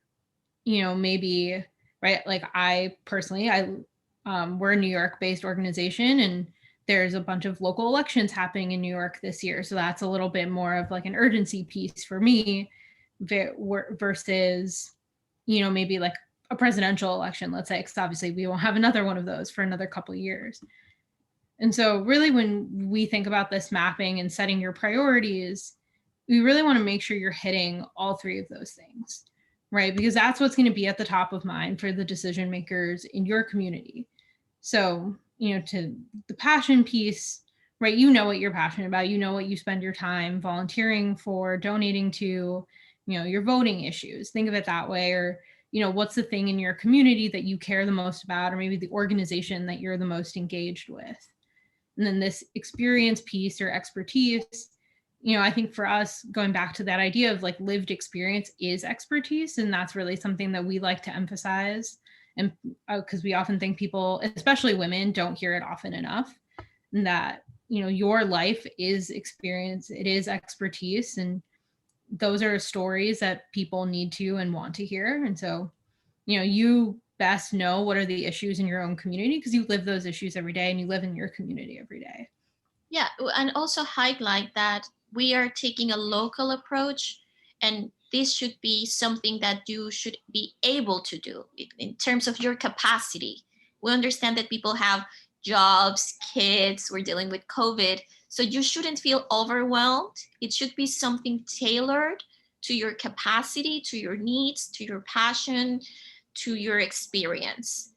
maybe, right? Like I personally, we're a New York based organization, and there's a bunch of local elections happening in New York this year. So that's a little bit more of like an urgency piece for me versus, maybe like a presidential election, let's say, because obviously we won't have another one of those for another couple of years. And so really when we think about this mapping and setting your priorities, we really want to make sure you're hitting all three of those things, right? Because that's what's going to be at the top of mind for the decision makers in your community. So, to the passion piece, right? You know what you're passionate about, what you spend your time volunteering for, donating to, your voting issues. Think of it that way. Or, what's the thing in your community that you care the most about, or maybe the organization that you're the most engaged with. And then this experience piece or expertise, I think for us, going back to that idea of like lived experience is expertise. And that's really something that we like to emphasize. And because we often think people, especially women, don't hear it often enough. And that, your life is experience, it is expertise. And those are stories that people need to and want to hear. And so, you best know what are the issues in your own community because you live those issues every day and you live in your community every day. Yeah, and also highlight that we are taking a local approach, and this should be something that you should be able to do in terms of your capacity. We understand that people have jobs, kids, we're dealing with COVID, so you shouldn't feel overwhelmed. It should be something tailored to your capacity, to your needs, to your passion, to your experience.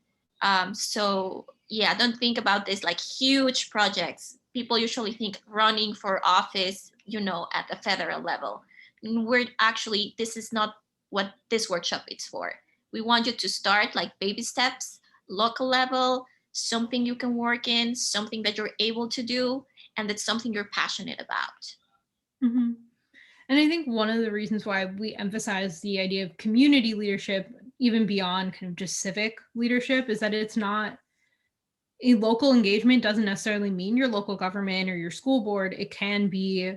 So yeah, don't think about this like huge projects. People usually think running for office, at the federal level. We're actually, this is not what this workshop is for. We want you to start like baby steps, local level, something you can work in, something that you're able to do, and that's something you're passionate about. Mm-hmm. And I think one of the reasons why we emphasize the idea of community leadership, even beyond kind of just civic leadership, is that it's not a local engagement doesn't necessarily mean your local government or your school board. It can be,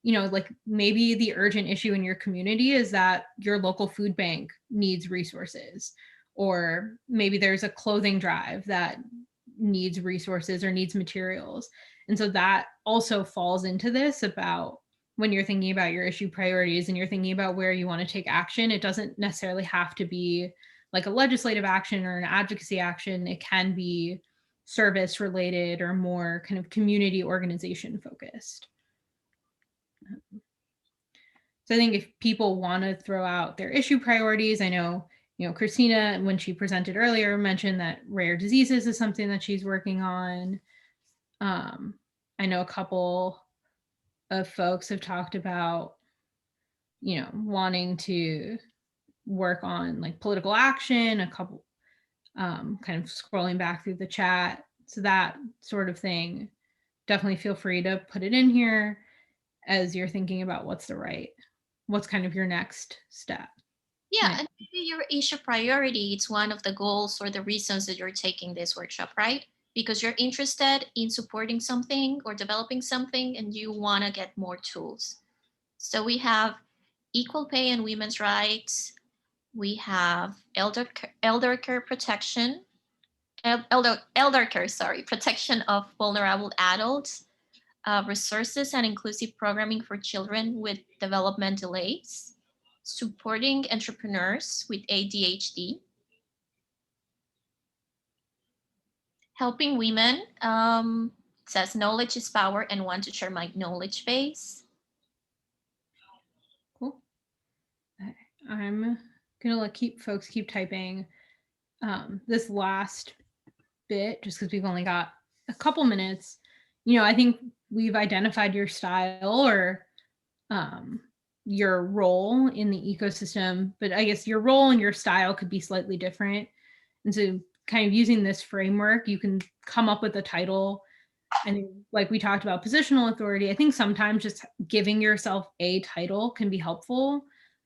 like maybe the urgent issue in your community is that your local food bank needs resources, or maybe there's a clothing drive that needs resources or needs materials. And so that also falls into this about when you're thinking about your issue priorities and you're thinking about where you want to take action, it doesn't necessarily have to be like a legislative action or an advocacy action. It can be service related or more kind of community organization focused. So I think if people want to throw out their issue priorities, I know, Christina, when she presented earlier, mentioned that rare diseases is something that she's working on. I know a couple of folks have talked about, wanting to work on like political action, a couple, kind of scrolling back through the chat. So that sort of thing, definitely feel free to put it in here as you're thinking about what's kind of your next step. Yeah, and maybe your issue priority, it's one of the goals or the reasons that you're taking this workshop, right? Because you're interested in supporting something or developing something and you want to get more tools. So we have equal pay and women's rights. We have elder care protection, elder care, sorry, protection of vulnerable adults, resources and inclusive programming for children with development delays, supporting entrepreneurs with ADHD, helping women, says knowledge is power and want to share my knowledge base. Cool. I'm gonna folks keep typing this last bit just because we've only got a couple minutes. I think we've identified your style or your role in the ecosystem, but I guess your role and your style could be slightly different. And so kind of using this framework, you can come up with a title. And like we talked about positional authority, I think sometimes just giving yourself a title can be helpful,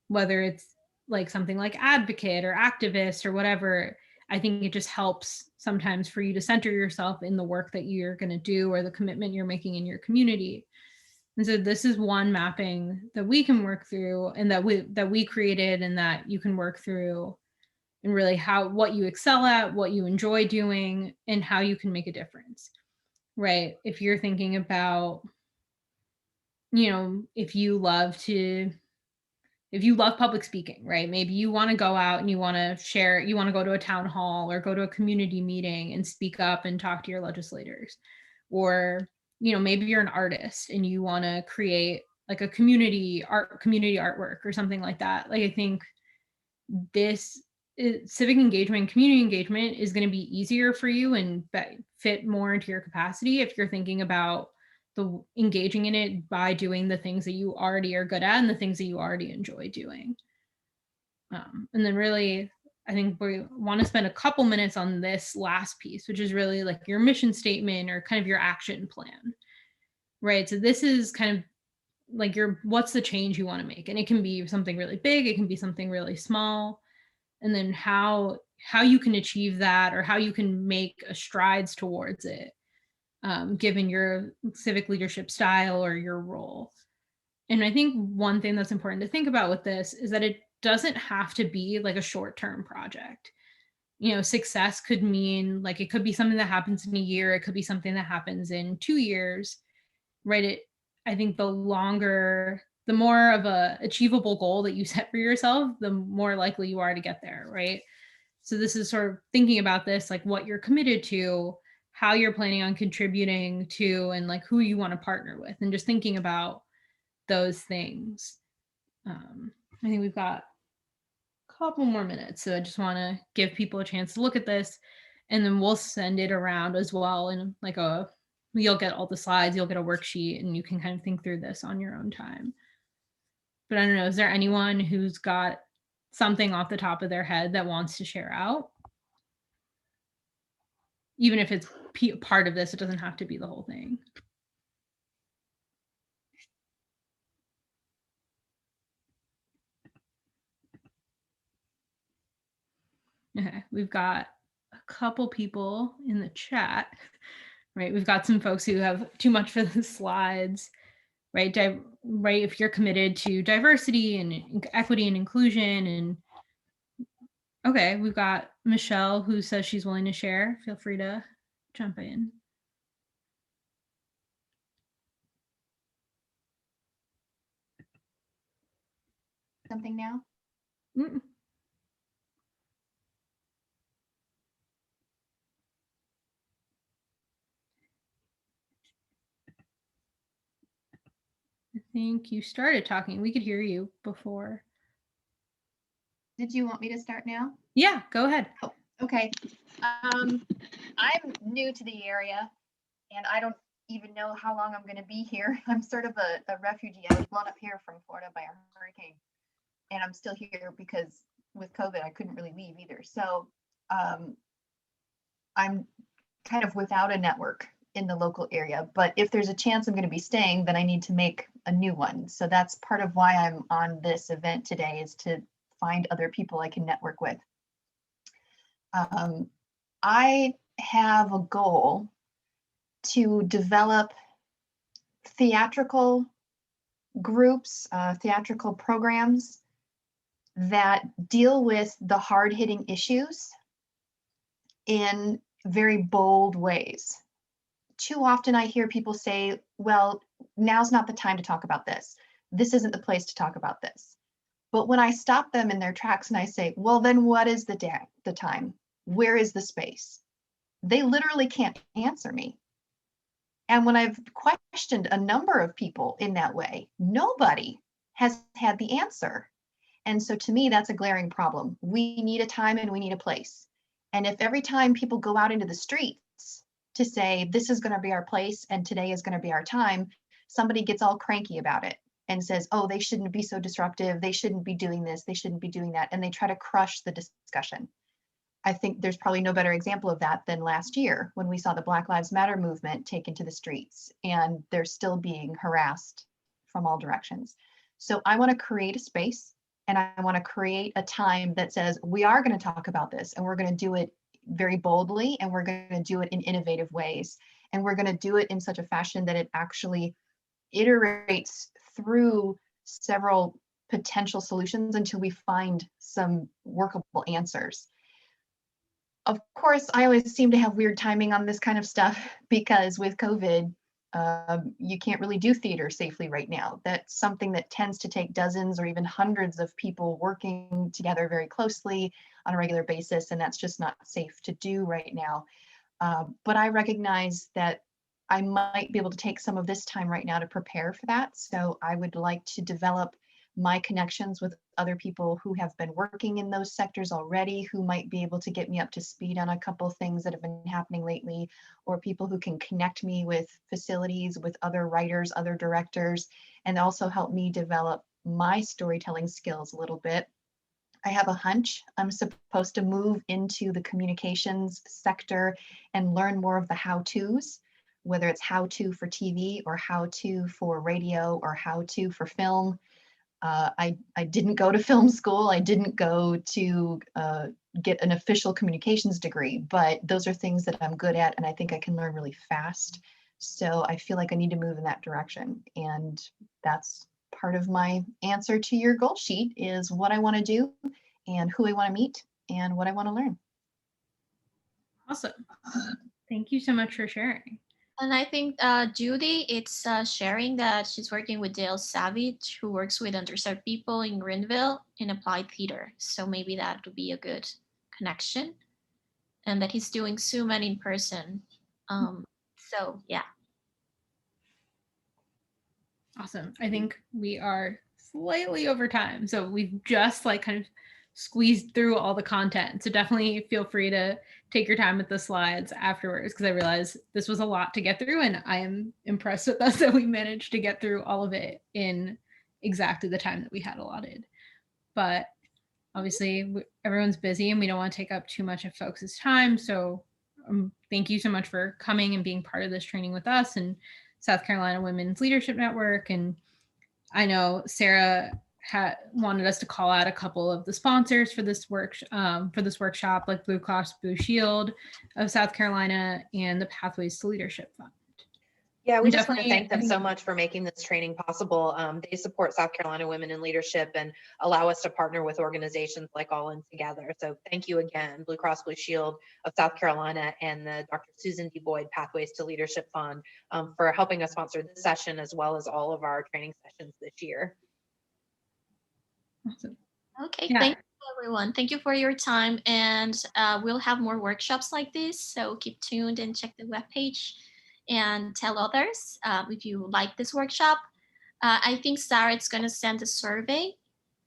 whether it's like something like advocate or activist or whatever. I think it just helps sometimes for you to center yourself in the work that you're going to do or the commitment you're making in your community. And so this is one mapping that we can work through and that we created and that you can work through, and really what you excel at, what you enjoy doing, and how you can make a difference, right? If you're thinking about, if you love public speaking, right? Maybe you want to go out and you want to share, you want to go to a town hall or go to a community meeting and speak up and talk to your legislators. Or, maybe you're an artist and you want to create like a community artwork or something like that. Like I think civic engagement, community engagement is going to be easier for you and fit more into your capacity if you're thinking about engaging in it by doing the things that you already are good at and the things that you already enjoy doing. And then really, I think we want to spend a couple minutes on this last piece, which is really like your mission statement or kind of your action plan, right? So this is kind of like what's the change you want to make? And it can be something really big, it can be something really small. And then how you can achieve that or how you can make strides towards it, given your civic leadership style or your role. And I think one thing that's important to think about with this is that it doesn't have to be like a short-term project. Success could mean like it could be something that happens in a year, it could be something that happens in 2 years, right? I think the more of a achievable goal that you set for yourself, the more likely you are to get there, right? So this is sort of thinking about this, like what you're committed to, how you're planning on contributing to, and like who you want to partner with, and just thinking about those things. I think we've got a couple more minutes, so I just want to give people a chance to look at this, and then we'll send it around as well in like you'll get all the slides, you'll get a worksheet, and you can kind of think through this on your own time. But I don't know, is there anyone who's got something off the top of their head that wants to share out? Even if it's part of this, it doesn't have to be the whole thing. Okay, we've got a couple people in the chat, right? We've got some folks who have too much for the slides, right? Right, if you're committed to diversity and equity and inclusion. And okay, we've got Michelle who says she's willing to share. Feel free to jump in. something now? Mm. I think you started talking. We could hear you before. Did you want me to start now? Yeah, go ahead. Oh, okay. I'm new to the area and I don't even know how long I'm going to be here. I'm sort of a refugee. I was blown up here from Florida by a hurricane and I'm still here because with COVID, I couldn't really leave either. So I'm kind of without a network in the local area, but if there's a chance I'm going to be staying, then I need to make a new one. So that's part of why I'm on this event today, is to find other people I can network with. I have a goal to develop theatrical groups, theatrical programs that deal with the hard-hitting issues in very bold ways. Too often I hear people say, well, now's not the time to talk about this. This isn't the place to talk about this. But when I stop them in their tracks and I say, well, then what is the time? Where is the space? They literally can't answer me. And when I've questioned a number of people in that way, nobody has had the answer. And so to me, that's a glaring problem. We need a time and we need a place. And if every time people go out into the streets to say, this is going to be our place and today is going to be our time, somebody gets all cranky about it and says, oh, they shouldn't be so disruptive. They shouldn't be doing this. They shouldn't be doing that. And they try to crush the discussion. I think there's probably no better example of that than last year when we saw the Black Lives Matter movement taken to the streets and they're still being harassed from all directions. So I want to create a space and I want to create a time that says we are going to talk about this and we're going to do it very boldly and we're going to do it in innovative ways. And we're going to do it in such a fashion that it actually iterates through several potential solutions until we find some workable answers. Of course, I always seem to have weird timing on this kind of stuff because with COVID, you can't really do theater safely right now. That's something that tends to take dozens or even hundreds of people working together very closely on a regular basis, and that's just not safe to do right now. But I recognize that I might be able to take some of this time right now to prepare for that. So I would like to develop my connections with other people who have been working in those sectors already, who might be able to get me up to speed on a couple of things that have been happening lately, or people who can connect me with facilities, with other writers, other directors, and also help me develop my storytelling skills a little bit. I have a hunch I'm supposed to move into the communications sector and learn more of the how-tos, whether it's how-to for TV or how-to for radio or how-to for film. I didn't go to film school. I didn't go to get an official communications degree, but those are things that I'm good at and I think I can learn really fast. So I feel like I need to move in that direction. And that's part of my answer to your goal sheet, is what I want to do and who I want to meet and what I want to learn. Awesome. Thank you so much for sharing. And I think Judy, it's sharing that she's working with Dale Savage, who works with underserved people in Greenville in applied theater. So maybe that would be a good connection, and that he's doing Zoom and in person. So yeah. Awesome. I think we are slightly over time. So we've just like kind of squeezed through all the content. So definitely feel free to take your time with the slides afterwards, because I realize this was a lot to get through and I am impressed with us that we managed to get through all of it in exactly the time that we had allotted. But obviously everyone's busy and we don't want to take up too much of folks' time. So thank you so much for coming and being part of this training with us and South Carolina Women's Leadership Network. And I know Sarah wanted us to call out a couple of the sponsors for this workshop, like Blue Cross Blue Shield of South Carolina and the Pathways to Leadership Fund. Yeah, we just want to thank them so much for making this training possible. They support South Carolina Women in Leadership and allow us to partner with organizations like All In Together. So thank you again, Blue Cross Blue Shield of South Carolina and the Dr. Susan D. Boyd Pathways to Leadership Fund for helping us sponsor this session as well as all of our training sessions this year. Awesome. Okay, Yeah. thank you everyone. Thank you for your time, and we'll have more workshops like this. So keep tuned and check the webpage and tell others if you like this workshop. I think Sarah is going to send a survey.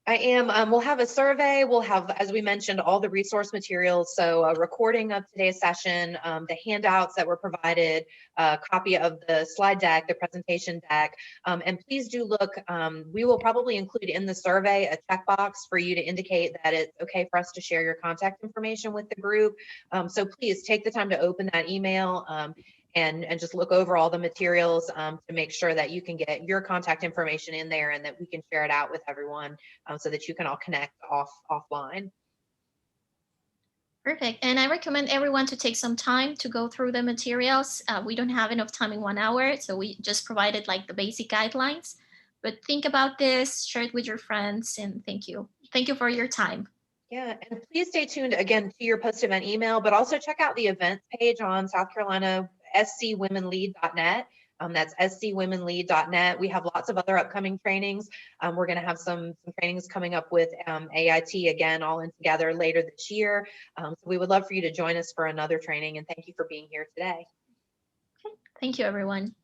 I am. We'll have a survey. We'll have, as we mentioned, all the resource materials. So a recording of today's session, the handouts that were provided, a copy of the slide deck, the presentation deck. And please do look, we will probably include in the survey a checkbox for you to indicate that it's okay for us to share your contact information with the group. So please take the time to open that email and just look over all the materials to make sure that you can get your contact information in there and that we can share it out with everyone so that you can all connect offline. Perfect. And I recommend everyone to take some time to go through the materials. We don't have enough time in 1 hour, so we just provided like the basic guidelines. But think about this, share it with your friends, and thank you. Thank you for your time. Yeah, and please stay tuned again to your post-event email, but also check out the events page on South Carolina scwomenlead.net. That's scwomenlead.net. We have lots of other upcoming trainings. We're going to have some trainings coming up with AIT again, all in together later this year. So we would love for you to join us for another training, and thank you for being here today. Thank you, everyone.